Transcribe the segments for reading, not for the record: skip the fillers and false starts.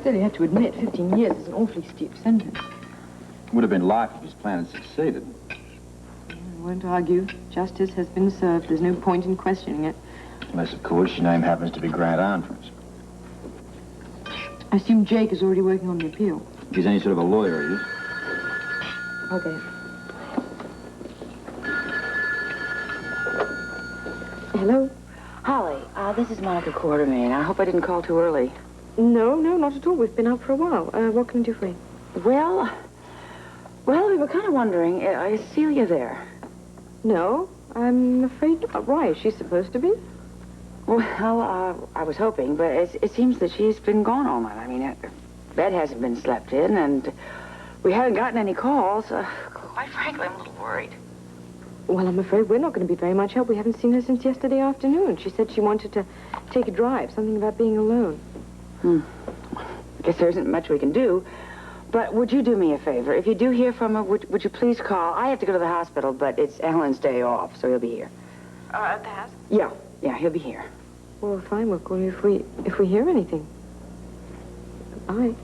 Still, you have to admit 15 years is an awfully steep sentence. Would have been life if his plan had succeeded. I won't argue. Justice has been served. There's no point in questioning it. Unless, of course, your name happens to be Grant Armstrong's. I assume Jake is already working on the appeal. If he's any sort of a lawyer, he is. Okay. Hello? Holly, this is Monica Quartermain. I hope I didn't call too early. No, not at all. We've been out for a while. What can I do for you? Well, we were kind of wondering, is Celia there? No, I'm afraid not. Why? Is she supposed to be? Well, I was hoping, but it seems that she's been gone all night. I mean, bed hasn't been slept in, and we haven't gotten any calls. Quite frankly, I'm a little worried. Well, I'm afraid we're not going to be very much help. We haven't seen her since yesterday afternoon. She said she wanted to take a drive, something about being alone. I guess there isn't much we can do. But would you do me a favor? If you do hear from her, would you please call? I have to go to the hospital, but it's Alan's day off, so he'll be here. At the house? Yeah, he'll be here. Well, fine. We'll call you if we hear anything. Bye.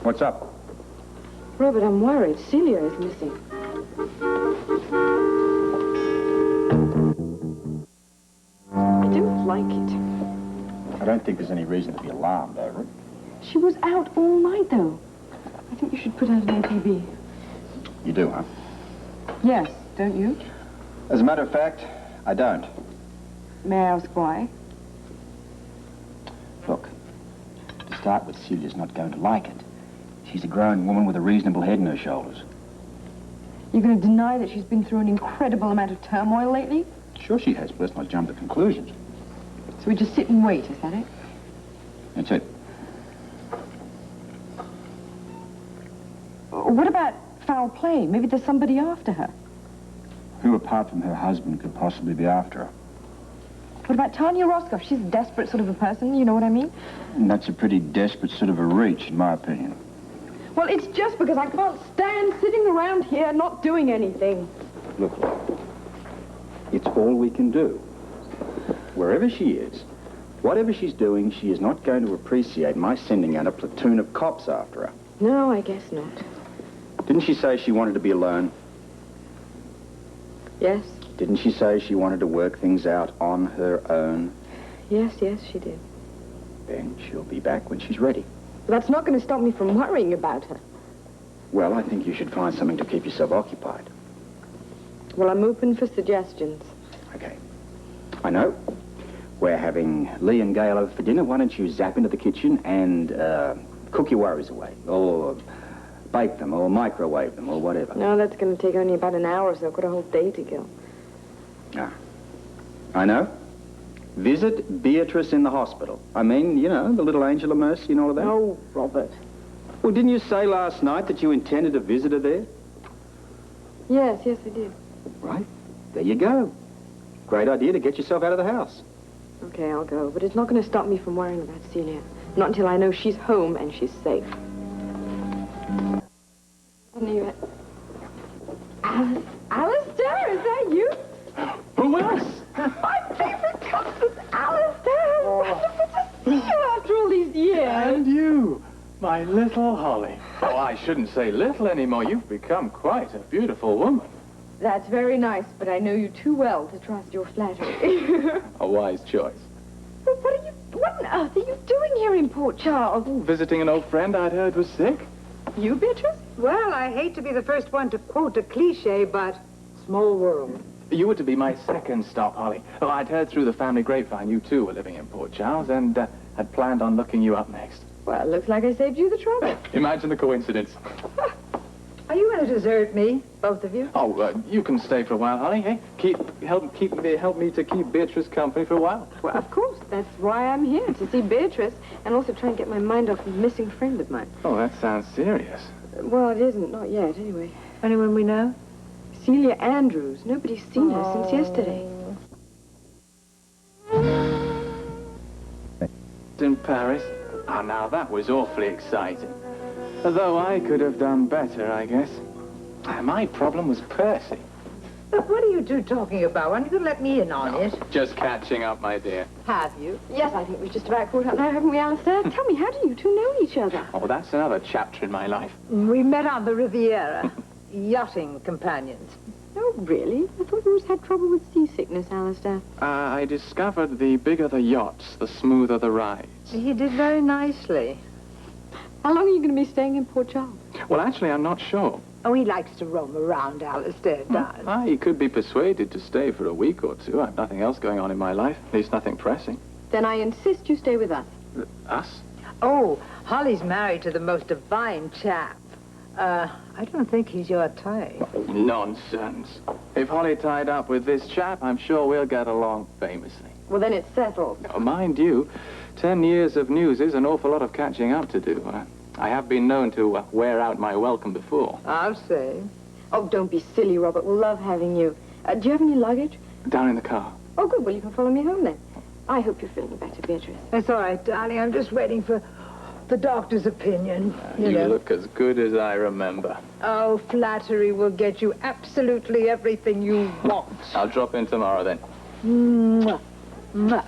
What's up? Robert, I'm worried. Celia is missing. I don't like it. I don't think there's any reason to be alarmed over it. She was out all night, though. I think you should put out an APB. You do, huh? Yes, don't you? As a matter of fact, I don't. May I ask why? Look, to start with, Celia's not going to like it. She's a grown woman with a reasonable head on her shoulders. You're going to deny that she's been through an incredible amount of turmoil lately? Sure she has, but let's not jump to conclusions. So we just sit and wait, is that it? That's it. What about foul play? Maybe there's somebody after her. Who, apart from her husband, could possibly be after her? What about Tanya Roscoff? She's a desperate sort of a person, you know what I mean? And that's a pretty desperate sort of a reach, in my opinion. Well, it's just because I can't stand sitting around here not doing anything. Look, it's all we can do. Wherever she is, whatever she's doing, she is not going to appreciate my sending out a platoon of cops after her. No, I guess not. Didn't she say she wanted to be alone? Yes. Didn't she say she wanted to work things out on her own? Yes, she did. Then she'll be back when she's ready. But that's not going to stop me from worrying about her. Well, I think you should find something to keep yourself occupied. Well, I'm open for suggestions. Okay. I know. We're having Lee and Gail over for dinner. Why don't you zap into the kitchen and cook your worries away? Or bake them, or microwave them, or whatever. No, that's going to take only about an hour or so. I've got a whole day to kill. Ah. I know. Visit Beatrice in the hospital. I mean, you know, the little angel of mercy and all of that. Oh, Robert. Well, didn't you say last night that you intended to visit her there? Yes, I did. Right. There you go. Great idea to get yourself out of the house. Okay, I'll go. But it's not going to stop me from worrying about Celia. Not until I know she's home and she's safe. Alistair, is that you? Who else? My favorite cousin, Alistair. Wonderful to see you after all these years. And you, my little Holly. Oh, I shouldn't say little anymore. You've become quite a beautiful woman. That's very nice, but I know you too well to trust your flattery. A wise choice. But what on earth are you doing here in Port Charles? Visiting an old friend I'd heard was sick. You, Beatrice? Well, I hate to be the first one to quote a cliche, but small world. You were to be my second stop, Holly. Oh, I'd heard through the family grapevine you too were living in Port Charles and had planned on looking you up next. Well, looks like I saved you the trouble. Imagine the coincidence. Are you going to desert me, both of you? Oh, you can stay for a while, Holly. Hey, help me to keep Beatrice company for a while. Well, of course. That's why I'm here, to see Beatrice and also try and get my mind off a missing friend of mine. Oh, that sounds serious. Well, it isn't. Not yet, anyway. Anyone we know? Celia Andrews. Nobody's seen her since yesterday. In Paris? Oh, now that was awfully exciting. Although I could have done better, I guess. My problem was Percy. Look, what are you two talking about? Why don't you let me in on it? Just catching up, my dear. Have you? Yes, I think we've just about caught up now, haven't we, Alistair? Tell me, how do you two know each other? Oh, that's another chapter in my life. We met on the Riviera. Yachting companions. Oh, really? I thought you always had trouble with seasickness, Alistair. I discovered the bigger the yachts, the smoother the rides. He did very nicely. How long are you going to be staying in Port Charles? Well, actually, I'm not sure. Oh, he likes to roam around, Alistair does. He could be persuaded to stay for a week or two. I've nothing else going on in my life, at least nothing pressing. Then I insist you stay with us. Us? Oh, Holly's married to the most divine chap. I don't think he's your type. Nonsense. If Holly tied up with this chap, I'm sure we'll get along famously. Well, then it's settled. Mind you, 10 years of news is an awful lot of catching up to do. I have been known to wear out my welcome before. I'll say. Oh, don't be silly, Robert. We'll love having you. Do you have any luggage? Down in the car. Oh, good. Well, you can follow me home then. I hope you're feeling better, Beatrice. That's all right, darling. I'm just waiting for the doctor's opinion. You know. look as good as I remember. Oh, flattery will get you absolutely everything you want. I'll drop in tomorrow then. Mwah. Mwah.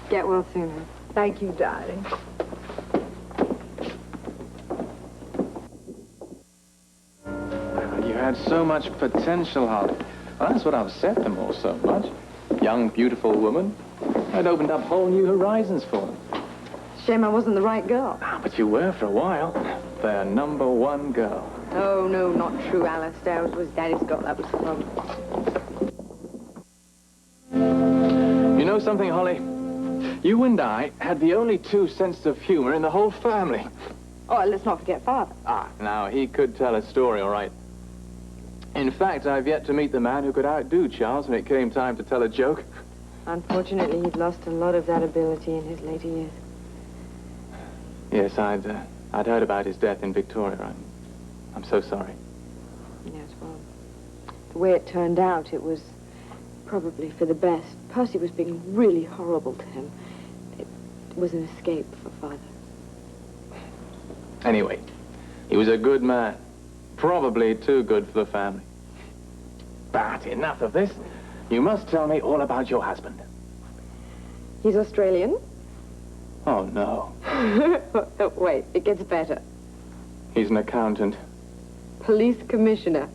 Get well soon, huh? Thank you, darling. You had so much potential, Holly. Well, that's what upset them all so much. Young, beautiful woman. I'd opened up whole new horizons for them. Shame I wasn't the right girl. But you were for a while. Their #1 girl. Oh, no, not true, Alistair. It was Daddy's girl. That was fun. You know something, Holly? You and I had the only two senses of humor in the whole family. Oh, let's not forget Father. Now, he could tell a story, all right. In fact, I've yet to meet the man who could outdo Charles when it came time to tell a joke. Unfortunately, he'd lost a lot of that ability in his later years. Yes, I'd heard about his death in Victoria. I'm so sorry. Yes, well, the way it turned out, it was probably for the best. Percy was being really horrible to him. It was an escape for Father. Anyway, he was a good man. Probably too good for the family. But enough of this. You must tell me all about your husband. He's Australian. Oh, no. Wait, it gets better. He's an accountant. Police commissioner.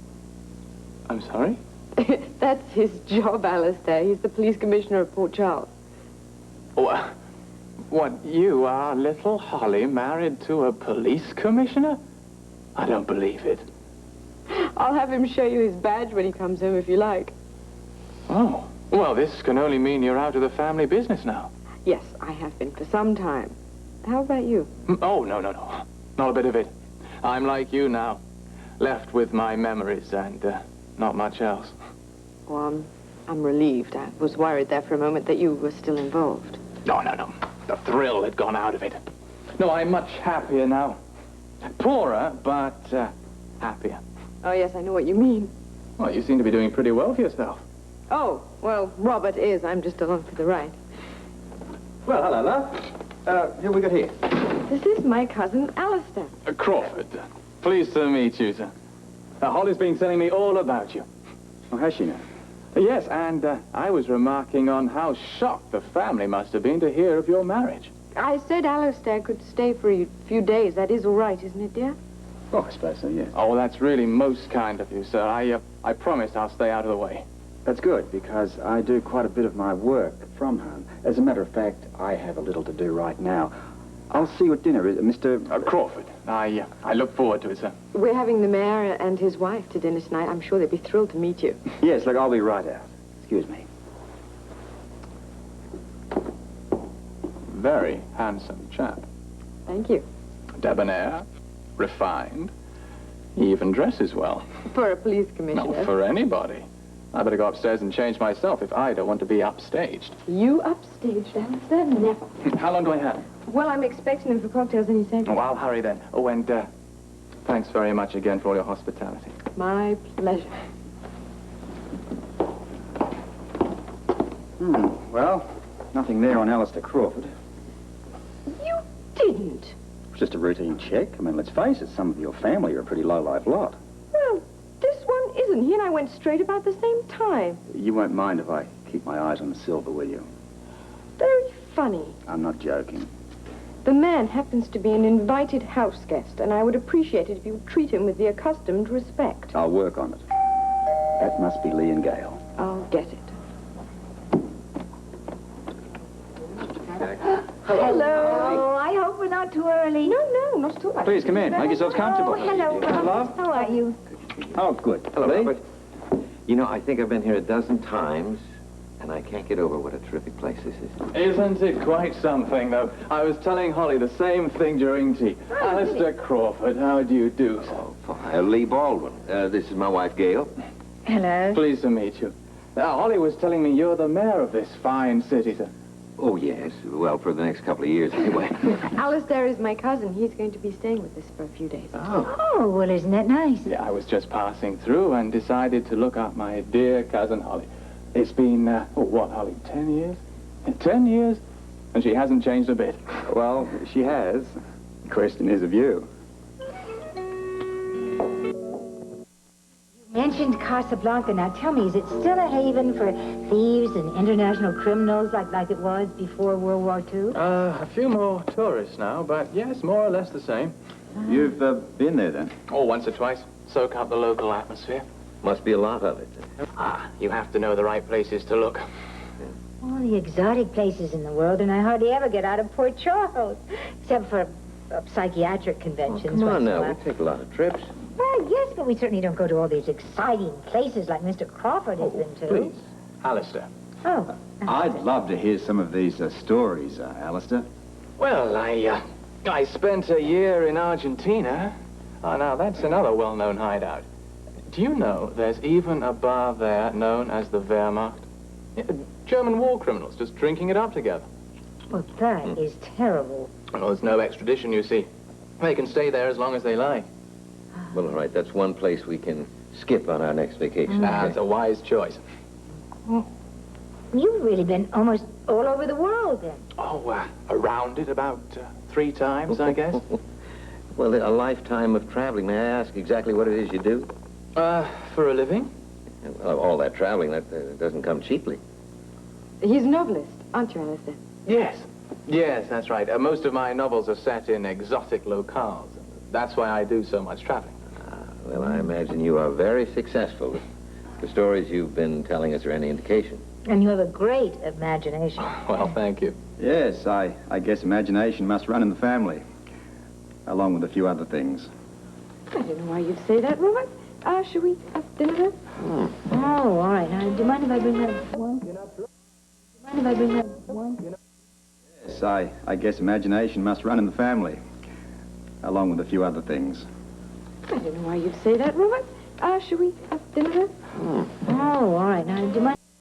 I'm sorry? That's his job, Alistair. He's the police commissioner of Port Charles. Oh, what, you are little Holly married to a police commissioner? I don't believe it. I'll have him show you his badge when he comes home, if you like. Oh, well, this can only mean you're out of the family business now. Yes, I have been for some time. How about you? Oh, no. Not a bit of it. I'm like you now. Left with my memories and not much else. Well, I'm relieved. I was worried there for a moment that you were still involved. No. The thrill had gone out of it. No, I'm much happier now. Poorer, but happier. Oh, yes, I know what you mean. Well, you seem to be doing pretty well for yourself. Oh, well, Robert is. I'm just along for the ride. Well, hello, love. Who we got here? This is my cousin, Alistair. Crawford, pleased to meet you, sir. Holly's been telling me all about you. Oh, has she now? Yes, and I was remarking on how shocked the family must have been to hear of your marriage. I said Alistair could stay for a few days. That is all right, isn't it, dear? Oh, I suppose so, yes. Oh, that's really most kind of you, sir. I promise I'll stay out of the way. That's good, because I do quite a bit of my work from home. As a matter of fact, I have a little to do right now. I'll see you at dinner, Mr. Crawford. I look forward to it, sir. We're having the mayor and his wife to dinner tonight. I'm sure they'd be thrilled to meet you. Yes, look, I'll be right out. Excuse me. Very handsome chap. Thank you. Debonair, refined. He even dresses well. For a police commissioner. No, for anybody. I better go upstairs and change myself if I don't want to be upstaged. You upstaged, Alistair? Never. How long do I have? Well, I'm expecting him for cocktails any second. Oh, I'll hurry then. Oh, and thanks very much again for all your hospitality. My pleasure. Well, nothing there on Alistair Crawford. You didn't. It's just a routine check. I mean, let's face it, some of your family are a pretty low-life lot. Well, this one is cousin. He and I went straight about the same time. You won't mind if I keep my eyes on the silver, will you? Very funny. I'm not joking. The man happens to be an invited house guest, and I would appreciate it if you would treat him with the accustomed respect. I'll work on it. That must be Lee and Gale. I'll get it. Hello. Oh, I hope we're not too early. No, not at all. Please come in. Make yourselves comfortable. Oh, hello, Robert. How are you? Oh, good. Hello, Lee? Robert. You know, I think I've been here a dozen times, and I can't get over what a terrific place this is. Isn't it quite something, though? I was telling Holly the same thing during tea. Alistair Crawford, how do you do, sir? Oh, fine. Lee Baldwin. This is my wife, Gail. Hello. Pleased to meet you. Holly was telling me you're the mayor of this fine city, sir. Oh, yes. Well, for the next couple of years, anyway. Alistair is my cousin. He's going to be staying with us for a few days. Oh, well, isn't that nice? Yeah, I was just passing through and decided to look up my dear cousin Holly. It's been, what, Holly, 10 years? 10 years? And she hasn't changed a bit. Well, she has. The question is of you. You mentioned Casablanca. Now, tell me, is it still a haven for thieves and international criminals like it was before World War II? A few more tourists now, but yes, more or less the same. You've been there, then? Oh, once or twice. Soak up the local atmosphere. Must be a lot of it. You have to know the right places to look. All the exotic places in the world, and I hardly ever get out of Port Charles, except for psychiatric conventions. Come on once in a now, while. we take a lot of trips. Well, yes, but we certainly don't go to all these exciting places like Mr. Crawford has been to. Please. Alistair. Oh. I'd love to hear some of these stories, Alistair. Well, I spent a year in Argentina. Oh, now, that's another well-known hideout. Do you know there's even a bar there known as the Wehrmacht? German war criminals just drinking it up together. Well, that is terrible. Well, there's no extradition, you see. They can stay there as long as they like. Well, all right, that's one place we can skip on our next vacation. That's a wise choice. You've really been almost all over the world, then. Oh, around it about 3 times, I guess. Well, a lifetime of traveling. May I ask exactly what it is you do? For a living? Well, all that traveling, that doesn't come cheaply. He's a novelist, aren't you, Alistair? Yes. Yes, that's right. Most of my novels are set in exotic locales. That's why I do so much traveling. Well, I imagine you are very successful. If the stories you've been telling us are any indication. And you have a great imagination. Well, thank you. Yes, I guess imagination must run in the family, along with a few other things. I don't know why you'd say that, Robert. Shall we have dinner then? Oh, all right. Now, do you mind if I bring that one? Do you mind if I bring that one? Yes, I guess imagination must run in the family, along with a few other things. I don't know why you'd say that, Robert. Shall we have dinner then?